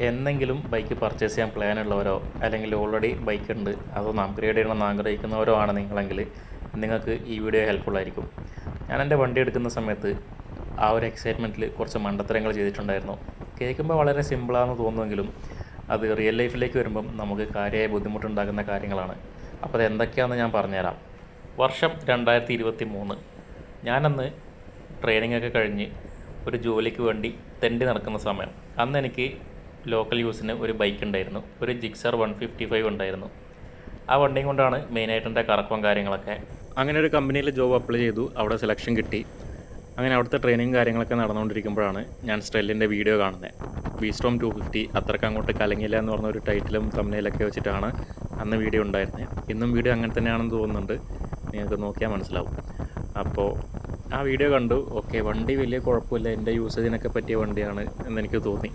എന്നെങ്കിലും bike purchase ചെയ്യാൻ plan ഉള്ളവരോ അല്ലെങ്കിൽ ഓൾറെഡി ബൈക്ക് ഉണ്ട് അതൊന്ന് അപ്ഗ്രേഡ് ചെയ്യണമെന്ന് ആഗ്രഹിക്കുന്നവരോ ആണ് നിങ്ങളെങ്കിൽ നിങ്ങൾക്ക് ഈ വീഡിയോ ഹെൽപ്ഫുൾ ആയിരിക്കും. ഞാൻ എൻ്റെ വണ്ടി എടുക്കുന്ന സമയത്ത് ആ ഒരു എക്സൈറ്റ്മെൻറ്റിൽ കുറച്ച് മണ്ടത്തരങ്ങൾ ചെയ്തിട്ടുണ്ടായിരുന്നു. കേൾക്കുമ്പോൾ വളരെ സിമ്പിളാണെന്ന് തോന്നുമെങ്കിലും അത് റിയൽ ലൈഫിലേക്ക് വരുമ്പം നമുക്ക് കാര്യമായ ബുദ്ധിമുട്ടുണ്ടാകുന്ന കാര്യങ്ങളാണ്. അപ്പോൾ അത് എന്തൊക്കെയാണെന്ന് ഞാൻ പറഞ്ഞുതരാം. വർഷം 2023. ഞാനന്ന് ട്രെയിനിങ് ഒക്കെ കഴിഞ്ഞ് ഒരു ജോലിക്ക് വേണ്ടി തെണ്ടി നടക്കുന്ന സമയം. അന്ന് എനിക്ക് ലോക്കൽ യൂസിന് ഒരു ബൈക്ക് ഉണ്ടായിരുന്നു, ഒരു ജിക്സർ 155 ഉണ്ടായിരുന്നു. ആ വണ്ടിയും കൊണ്ടാണ് മെയിനായിട്ട് എൻ്റെ കറക്കവും കാര്യങ്ങളൊക്കെ. അങ്ങനെ ഒരു കമ്പനിയിൽ ജോബ് അപ്ലൈ ചെയ്തു, അവിടെ സെലക്ഷൻ കിട്ടി. അങ്ങനെ അവിടുത്തെ ട്രെയിനിങ് കാര്യങ്ങളൊക്കെ നടന്നുകൊണ്ടിരിക്കുമ്പോഴാണ് ഞാൻ സ്റ്റെല്ലിൻ്റെ വീഡിയോ കാണുന്നത്. വിസ്ട്രോം 250 അത്രയ്ക്ക് അങ്ങോട്ട് കലങ്ങില്ല എന്ന് പറഞ്ഞൊരു ടൈറ്റിലും തമ്മിലൊക്കെ വെച്ചിട്ടാണ് അന്ന് വീഡിയോ ഉണ്ടായിരുന്നത്. ഇന്നും വീഡിയോ അങ്ങനെ തന്നെയാണെന്ന് തോന്നുന്നുണ്ട്, നിങ്ങൾക്ക് നോക്കിയാൽ മനസ്സിലാവും. അപ്പോൾ ആ വീഡിയോ കണ്ടു, ഓക്കെ വണ്ടി വലിയ കുഴപ്പമില്ല, എൻ്റെ യൂസേജിനൊക്കെ പറ്റിയ വണ്ടിയാണ് എന്നെനിക്ക് തോന്നി.